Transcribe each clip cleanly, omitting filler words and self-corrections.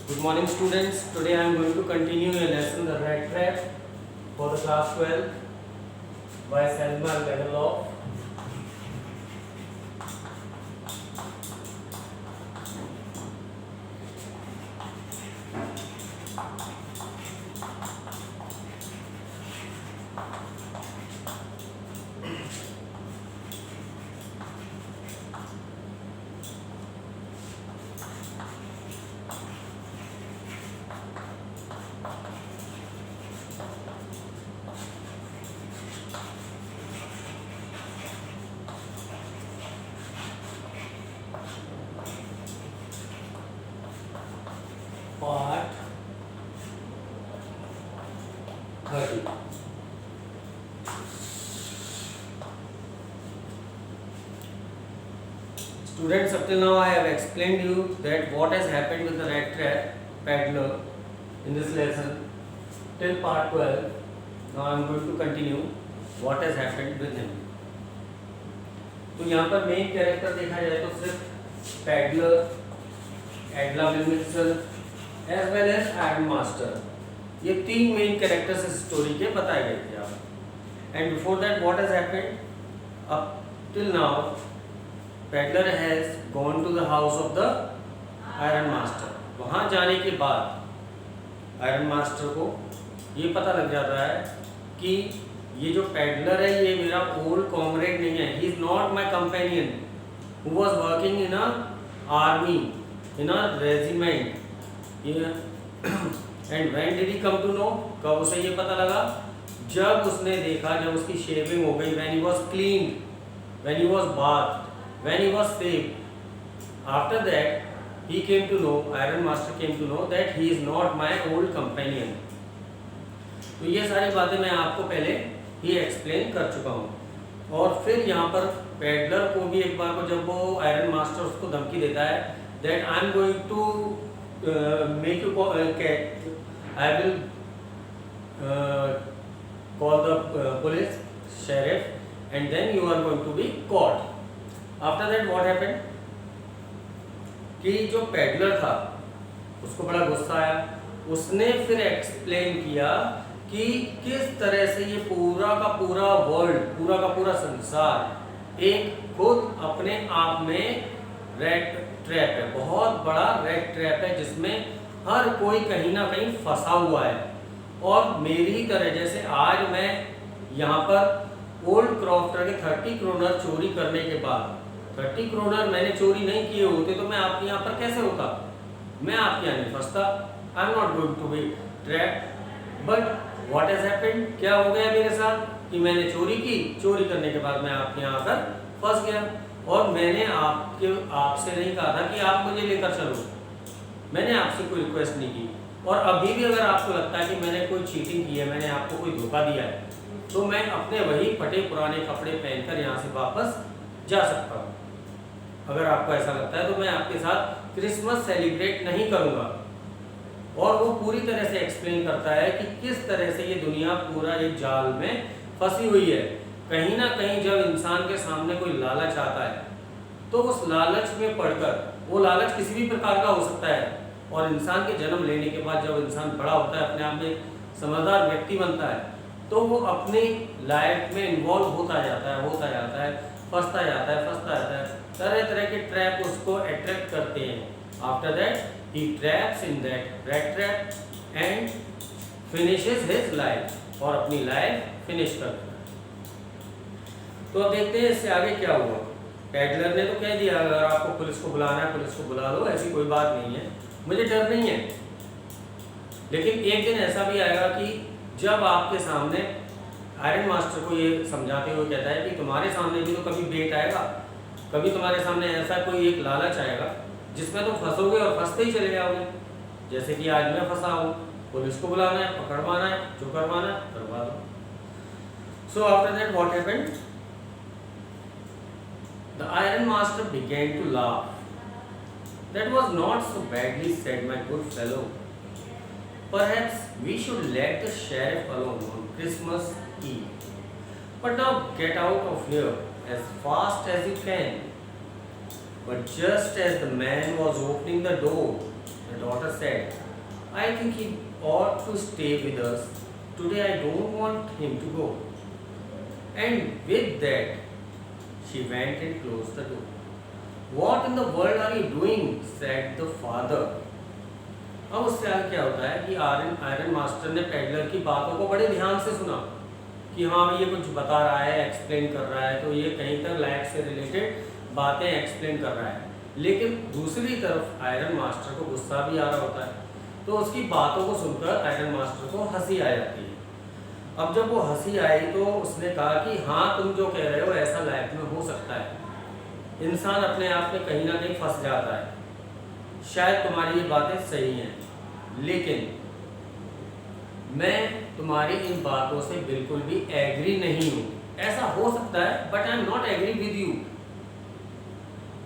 Good morning students. Today I am going to continue a lesson the rat trap for the class 12 by Selma Levelov. Part 30. Students, up till now I have explained you that what has happened with the rat trap paddler in this lesson till part 12. Now I am going to continue what has happened with him. तो यहाँ पर main character देखा जाए तो सिर्फ peddler, एडला विल्मिक्सन as well as iron master, ये तीन मेन कैरेक्टर्स इस स्टोरी के बताए गए थे आप. And before that what has happened up till now, peddler has gone to the house of the iron master. वहाँ जाने के बाद आयरन मास्टर को ये पता लग जाता है कि ये जो पैडलर है ये मेरा ओल्ड कॉमरेड नहीं है. He is not my companion who was working in a army, in a regiment. And when did he come to know, कब उसे ये पता लगा? जब उसने देखा, जब उसकी शेविंग हो गई, when he was clean, when he was bath, when he was shave. After that he came to know, iron master came to know that he is not my old companion. तो ये सारी बातें मैं आपको पहले ही explain कर चुका हूँ. और फिर यहाँ पर पैडलर को भी एक बार को जब वो आयरन मास्टर उसको धमकी देता है that I am going to make you I will call the police sheriff and then you are going to be caught. After that what happened कि जो पैडलर था उसको बड़ा गुस्सा आया. उसने फिर एक्सप्लेन किया कि किस तरह से ये पूरा का पूरा वर्ल्ड, पूरा का पूरा संसार एक खुद अपने आप में रैट ट्रैप है, बहुत बड़ा रैट ट्रैप है जिसमें हर कोई कहीं ना कहीं फंसा हुआ है. और मेरी तरह जैसे आज मैं यहाँ पर ओल्ड क्रॉफ्टर के 30 क्रोनर चोरी करने के बाद, 30 क्रोनर मैंने चोरी नहीं किए होते तो मैं आपके यहाँ पर कैसे होता? मैं आपके यहाँ नहीं फंसता. I am not going to be trap. But what has happened, क्या हो गया मेरे साथ कि मैंने चोरी की, चोरी करने के बाद मैं आपके यहाँ आकर फंस गया. और मैंने आपसे नहीं कहा था कि आप मुझे लेकर चलो, मैंने आपसे कोई रिक्वेस्ट नहीं की. और अभी भी अगर आपको लगता है कि मैंने कोई चीटिंग की है, मैंने आपको कोई धोखा दिया है, तो मैं अपने वही फटे पुराने कपड़े पहनकर यहाँ से वापस जा सकता हूँ. अगर आपको ऐसा लगता है तो मैं आपके साथ क्रिसमस सेलिब्रेट नहीं करूँगा. और वो पूरी तरह से एक्सप्लेन करता है कि किस तरह से ये दुनिया पूरा एक जाल में फंसी हुई है. कहीं ना कहीं जब इंसान के सामने कोई लालच आता है तो उस लालच में पड़कर, वो लालच किसी भी प्रकार का हो सकता है, और इंसान के जन्म लेने के बाद जब इंसान बड़ा होता है, अपने आप में समझदार व्यक्ति बनता है, तो वो अपनी लाइफ में इन्वॉल्व होता जाता है, फंसता जाता है. तरह तरह के ट्रैप उसको अट्रैक्ट करते हैं. After that he traps in that rat trap and finishes his life, और अपनी लाइफ फिनिश कर देता है. तो अब देखते हैं इससे आगे क्या हुआ. पैडलर ने तो कह दिया अगर आपको पुलिस को बुलाना है पुलिस को बुला लो, ऐसी कोई बात नहीं है, मुझे डर नहीं है. लेकिन एक दिन ऐसा भी आएगा कि जब आपके सामने आयरन मास्टर को ये समझाते हुए कहता है कि तुम्हारे सामने भी तो कभी बेट आएगा, कभी तुम्हारे सामने ऐसा कोई एक लालच आएगा जिसमें तुम फंसोगे और फंसते ही चले जाओगे. जैसे कि आज मैं फंसा हूँ, पुलिस को बुलाना है, पकड़वाना है, जो करवाना है करवा दो. So after that what happened, the iron master began to laugh. That was not so badly said my good fellow. Perhaps we should let the sheriff alone on Christmas eve. But now get out of here as fast as you can. But just as the man was opening the door, The daughter said, I think he ought to stay with us. Today I don't want him to go. And with that, she went and closed the door. What in the world are you doing? Said the father. अब उससे आगे क्या होता है कि iron master ने peddler की बातों को बड़े ध्यान से सुना कि हाँ ये कुछ बता रहा है, एक्सप्लेन कर रहा है, तो ये कहीं तक लाइफ से रिलेटेड बातें एक्सप्लेन कर रहा है। लेकिन दूसरी तरफ आयरन मास्टर को गुस्सा भी आ रहा होता है, तो उसकी बातों को सुनकर आयरन मास्टर को हंसी आ जाती है। अब जब वो हंसी आई तो उसने कहा कि हाँ तुम जो कह रहे हो ऐसा लाइफ में हो सकता है, इंसान अपने आप में कहीं ना कहीं फंस जाता है, शायद तुम्हारी ये बातें सही हैं, लेकिन मैं तुम्हारी इन बातों से बिल्कुल भी एग्री नहीं हूँ। ऐसा हो सकता है but I am not agree with you,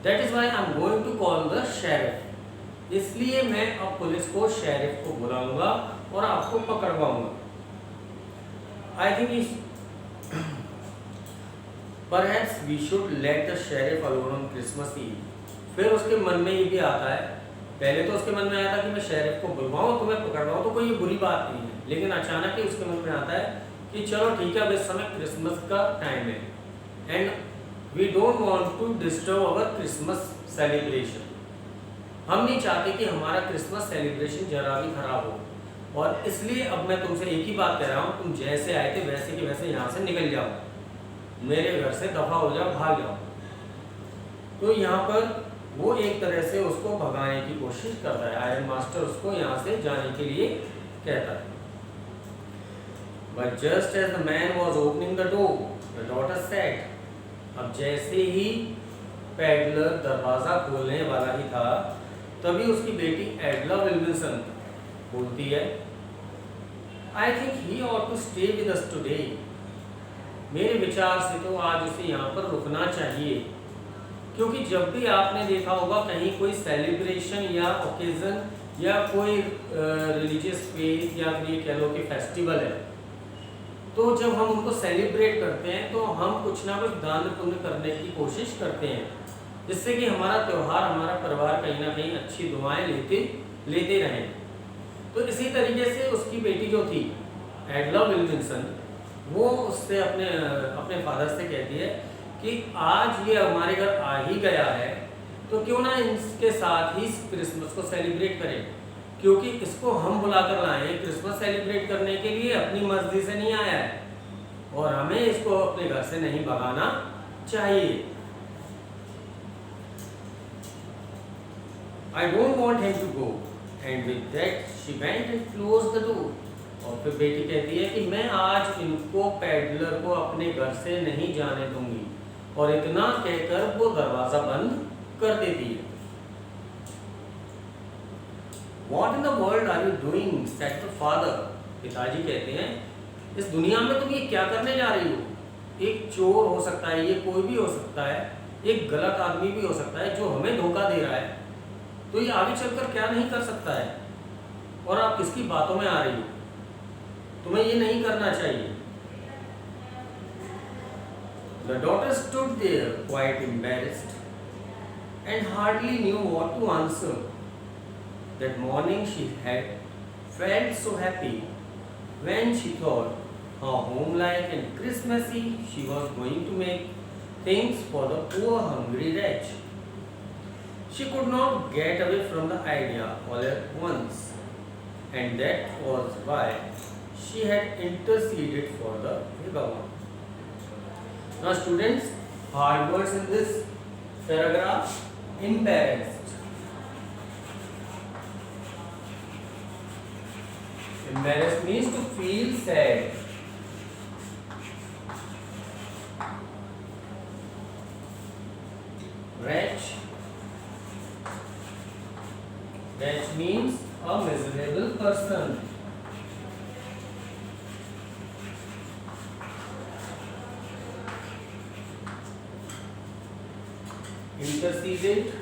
that is why I am going to call the sheriff. इसलिए मैं अब पुलिस को, शेरिफ को बुलाऊंगा और आपको पकड़वाऊंगा। I think perhaps we should let the sheriff alone on Christmas Eve. फिर उसके मन में ये भी आता है, पहले तो उसके मन में आया था कि मैं शेरिफ को बुलवाऊं, तुम्हें पकड़वाऊं, तो कोई ये बुरी बात नहीं है। लेकिन अचानक ही उसके मन में आता है कि चलो ठीक है, अब इस समय क्रिसमस का टाइम है and we don't want to disturb our Christmas celebration. हम नहीं चाहते कि हमारा क्रिसमस सेलिब्रेशन जरा भी खराब हो, और इसलिए अब मैं तुमसे एक ही बात कह रहा हूँ, तुम जैसे आए थे वैसे के वैसे यहाँ से निकल जाओ, मेरे घर से दफा हो जाओ, भाग जाओ। तो यहाँ पर वो एक तरह से उसको भगाने की कोशिश करता है, आयरन मास्टर उसको यहाँ से जाने के लिए कहता है। But just as the man was opening the door, the daughter said, अब जैसे ही पेडलर दरवाजा खोलने वाला ही था, तभी उसकी बेटी एडला विल्किंसन बोलती है, I think he ought to stay with us today. मेरे विचार से तो आज उसे यहाँ पर रुकना चाहिए, क्योंकि जब भी आपने देखा होगा कहीं कोई सेलिब्रेशन या ओकेजन या कोई रिलीजियस फेथ या फिर ये कह लो कि फेस्टिवल है, तो जब हम उनको सेलिब्रेट करते हैं तो हम कुछ ना कुछ दान पुण्य करने की कोशिश करते हैं, जिससे कि हमारा त्यौहार, हमारा परिवार कहीं ना कहीं अच्छी दुआएं लेते रहें। तो इसी तरीके से उसकी बेटी जो थी एडला विल्किंसन, वो उससे अपने फादर से कहती है कि आज ये हमारे घर आ ही गया है, तो क्यों ना इसके साथ ही क्रिसमस को सेलिब्रेट करें, क्योंकि इसको हम बुला कर लाए हैं क्रिसमस सेलिब्रेट करने के लिए, अपनी मर्जी से नहीं आया है, और हमें इसको अपने घर से नहीं भगाना चाहिए। I don't want him to go, and with that she went and closed the door. और फिर बेटी कहती है कि मैं आज इनको, पेडलर को अपने घर से नहीं जाने दूंगी, और इतना कहकर वो दरवाजा बंद कर देती है। What in the world are you doing? said the father. पिताजी कहते हैं, इस दुनिया में तुम ये क्या करने जा रही हो? एक चोर हो सकता है, ये कोई भी हो सकता है, एक गलत आदमी भी हो सकता है जो हमें धोखा दे रहा है, तो ये आगे चलकर क्या नहीं कर सकता है, और आप किसकी बातों में आ रही हो? तुम्हें ये नहीं करना चाहिए। The daughter stood there quite embarrassed and hardly knew what to answer. That morning she had felt so happy when she thought how homelike and Christmassy she was going to make things for the poor hungry wretch. She could not get away from the idea all at once, and that was why she had interceded for the vagabond. Now students, hard words in this paragraph: embarrassed. Embarrassed means to feel sad. Wretch. Wretch means a miserable person. Interceded.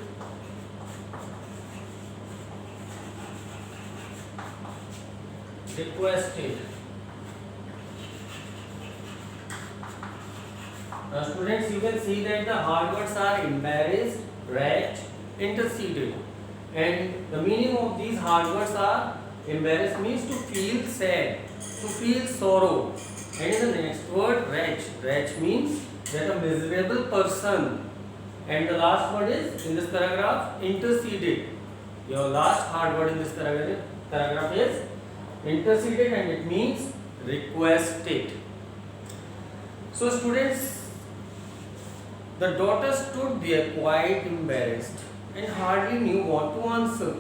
Requested. Now students, you can see that the hard words are embarrassed, wretched, interceded. And the meaning of these hard words are embarrassed means to feel sad, to feel sorrow. And in the next word, wretch. Wretch means that a miserable person. And the last word is in this paragraph, interceded. Your last hard word in this paragraph is interceded, and it means requested. So students, the daughter stood there quite embarrassed and hardly knew what to answer.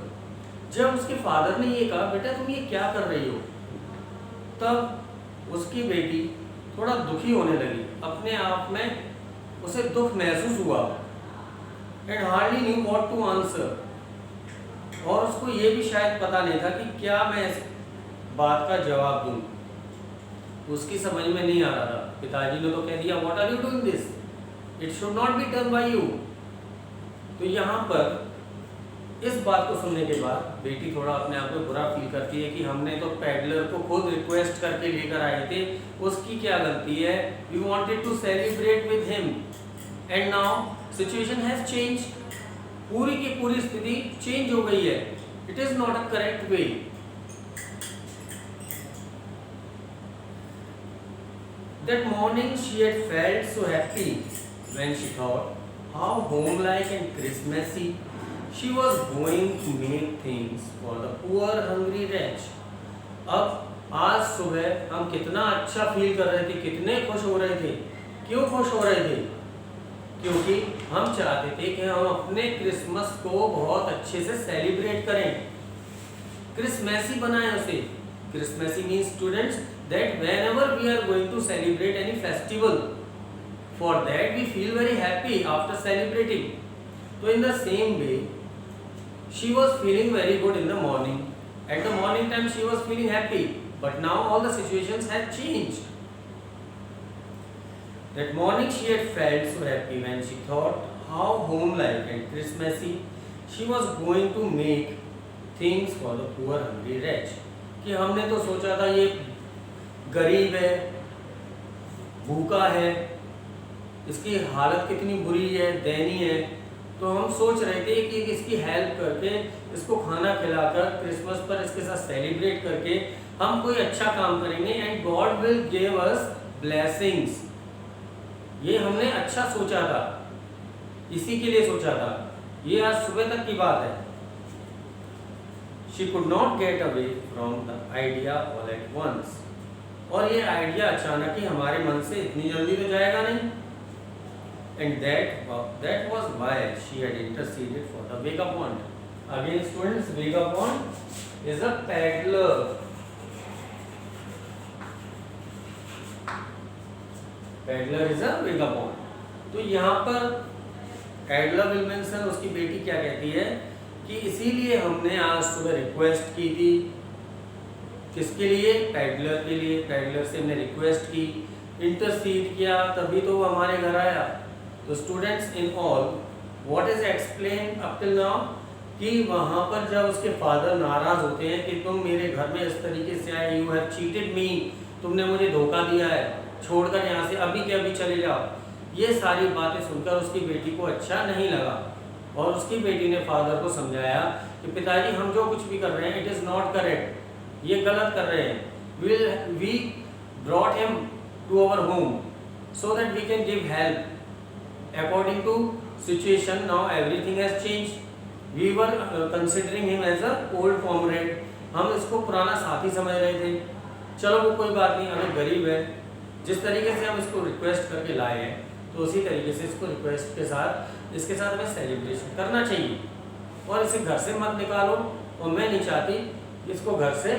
जब उसके father ने ये कहा, बेटा तुम ये क्या कर रही हो, तब उसकी बेटी थोड़ा दुखी होने लगी, अपने आप में उसे दुख महसूस हुआ, and hardly knew what to answer, और उसको ये भी शायद पता नहीं था कि क्या मैं इस बात का जवाब दूं। उसकी समझ में नहीं आ रहा था। पिताजी ने तो कह दिया what are you doing this, it should not be done by you. तो यहाँ पर इस बात को सुनने के बाद बेटी थोड़ा अपने आप में बुरा फील करती है कि हमने तो पैडलर को खुद रिक्वेस्ट करके लेकर आए थे, उसकी क्या गलती है, we wanted to celebrate with him and now situation has change. पूरी की पूरी स्थिति चेंज हो गई है, it is not a correct way. That morning she had felt so happy when she thought how homelike and Christmassy she was going to make things for the poor hungry wretch. अब आज सुबह हम कितना अच्छा feel कर रहे थे, कितने खुश हो रहे थे। क्यों खुश हो रहे थे? क्योंकि हम चाहते थे कि हम अपने क्रिसमस को बहुत अच्छे से सेलिब्रेट करें, क्रिसमैसी बनाएं उसे। Christmassy means students that whenever we are going to celebrate any festival, for that we feel very happy after celebrating. So in the same way, she was feeling very good in the morning. At the morning time she was feeling happy, but now all the situations have changed. That morning she had felt so happy when she thought how homelike and Christmassy she was going to make things for the poor hungry wretch. कि हमने तो सोचा था ये गरीब है, भूखा है, इसकी हालत कितनी बुरी है, दयनीय है, तो हम सोच रहे थे कि इसकी हेल्प करके, इसको खाना खिलाकर, क्रिसमस पर इसके साथ सेलिब्रेट करके हम कोई अच्छा काम करेंगे and God will give us blessings. ये हमने अच्छा सोचा था, इसी के लिए सोचा था। ये आज सुबह तक की बात है। She could not get away from the idea all at once. और ये आइडिया अचानक ही हमारे मन से इतनी जल्दी तो जाएगा नहीं। And that was why she had interceded for the vagabond. Again students, vagabond is a peddler. Peddler is a vagabond. तो यहाँ पर एडला विल्मनसन उसकी बेटी क्या कहती है कि इसीलिए हमने आज सुबह रिक्वेस्ट की थी, किसके लिए? पैडलर के लिए। पैडलर से हमने रिक्वेस्ट की, इंटरसीड किया, तभी तो वो हमारे घर आया। तो students in all what is explain up till now कि वहाँ पर जब उसके फादर नाराज होते हैं कि तुम मेरे घर में इस तरीके से आए, यू हैव चीटेड मी, तुमने मुझे धोखा दिया है, छोड़कर यहाँ से अभी के अभी चले जाओ। ये सारी बातें सुनकर उसकी बेटी को अच्छा नहीं लगा और उसकी बेटी ने फादर को समझाया कि पिताजी हम जो कुछ भी कर रहे हैं इट इज़ नॉट करेक्ट, ये गलत कर रहे हैं। We brought him to our home so that we can give help according to situation. Now everything has change, we were considering him as a old comrade, हम इसको पुराना साथी समझ रहे थे। चलो वो कोई बात नहीं, हमें गरीब है, जिस तरीके से हम इसको रिक्वेस्ट करके लाए हैं तो उसी तरीके से इसको रिक्वेस्ट के साथ इसके साथ हमें सेलिब्रेशन करना चाहिए और इसे घर से मत निकालो। और मैं नहीं चाहती इसको घर से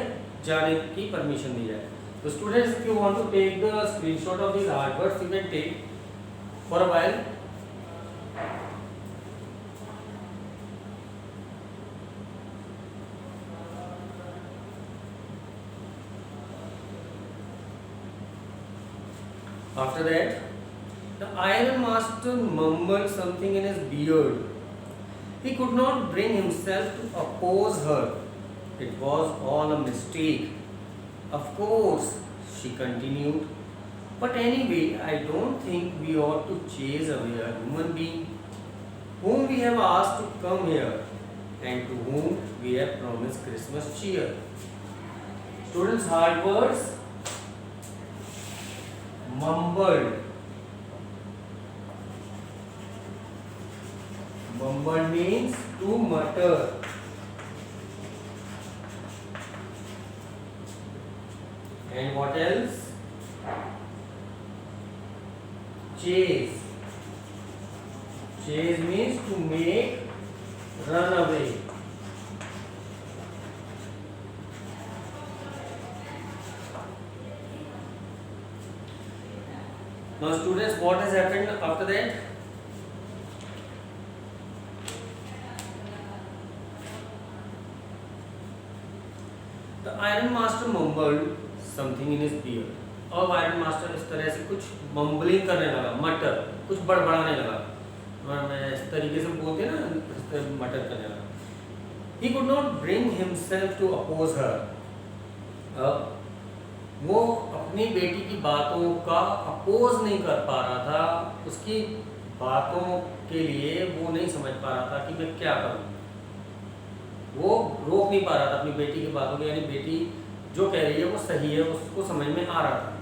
जाने की परमिशन दी जाए। तो students, if you want to take the screenshot of these hard words you can take for a while. After that, the iron master mumbled something in his beard. He could not bring himself to oppose her. It was all a mistake. Of course, she continued. But anyway, I don't think we ought to chase away a human being whom we have asked to come here. and to whom we have promised Christmas cheer. Students, hard words mumbled. Mumbled means to mutter. And what else? Chase. Chase means to make run away. Now students, what has happened after that? The Iron Master mumbled something in his beard. अब iron master इस तरह से कुछ mumbling करने लगा, मटर, कुछ बड़बड़ाने लगा, और मैं इस तरीके से बोलते हैं ना, मटर करने लगा. He could not bring himself to oppose her. वो अपनी बेटी की बातों का अपोज नहीं कर पा रहा था, उसकी बातों के लिए वो नहीं समझ पा रहा था कि मैं क्या करूं. वो रोक नहीं पा रहा था अपनी बेटी की बातों को, यानी बेटी जो कह रही है वो सही है, उसको समझ में आ रहा था.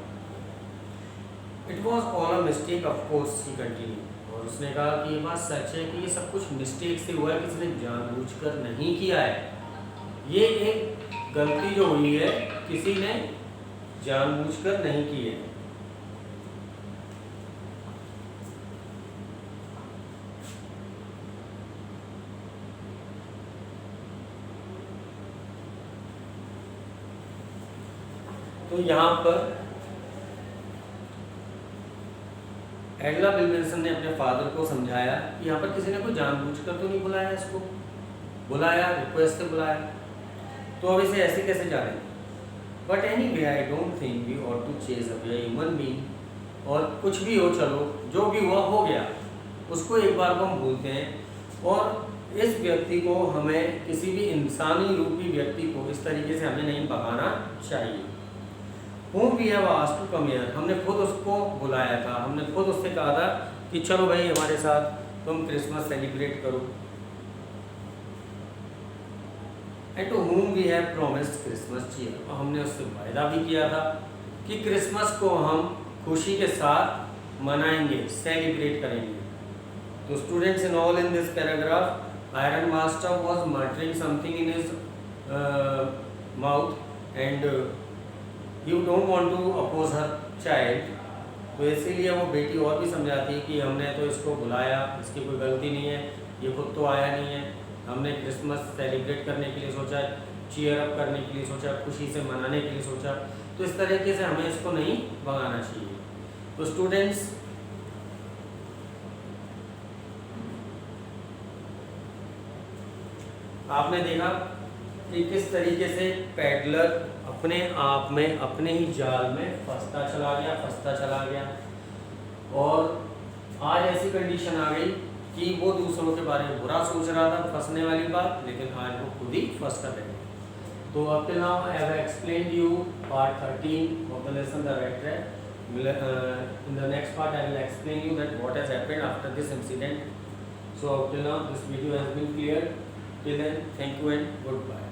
It was all a mistake of course, he continue. और उसने कहा कि ये बात सच है कि ये सब कुछ मिस्टेक से हुआ है, किसी ने जानबूझकर नहीं किया है. ये एक गलती जो हुई है किसी ने जानबूझकर नहीं की है. तो यहाँ पर एडला विल्सन ने अपने फादर को समझाया कि यहाँ पर किसी ने कोई जानबूझकर तो नहीं बुलाया, इसको बुलाया, रिक्वेस्ट से बुलाया, तो अब इसे ऐसे कैसे जाने. But anyway I don't think we ought to chase away human being. और कुछ भी हो, चलो जो भी हुआ हो गया, उसको एक बार को हम भूलते हैं, और इस व्यक्ति को, हमें किसी भी इंसानी रूपी व्यक्ति को इस तरीके से हमें नहीं भगाना चाहिए. whom we have asked to come here, हमने खुद उसको बुलाया था, हमने खुद उससे कहा था कि चलो भाई हमारे साथ तुम क्रिसमस सेलिब्रेट करो. and to whom we have promised Christmas cheer, और हमने उससे वायदा भी किया था कि क्रिसमस को हम खुशी के साथ मनाएंगे, सेलिब्रेट करेंगे. तो students, in all in this paragraph, iron master was muttering something in his mouth and you don't want to oppose her child. तो इसीलिए वो बेटी और भी समझाती है कि हमने तो इसको बुलाया, इसकी कोई गलती नहीं है, ये खुद तो आया नहीं है, हमने क्रिसमस सेलिब्रेट करने के लिए सोचा, चीयर अप करने के लिए सोचा, खुशी से मनाने के लिए सोचा. तो इस तरीके से हमें इसको नहीं भगाना चाहिए. तो स्टूडेंट्स, आपने देखा कि किस तरीके से पैडलर अपने आप में, अपने ही जाल में फंसता चला गया, और आज ऐसी कंडीशन आ गई कि वो दूसरों के बारे में बुरा सोच रहा था, फंसने वाली बात, लेकिन आज वो खुद ही फंस कर रहे. तो up till now I have explained you part 13 of the lesson, the red thread. In the next part I will explain you that what has happened after this incident. So up till now this video has been clear. Till then, thank you and goodbye.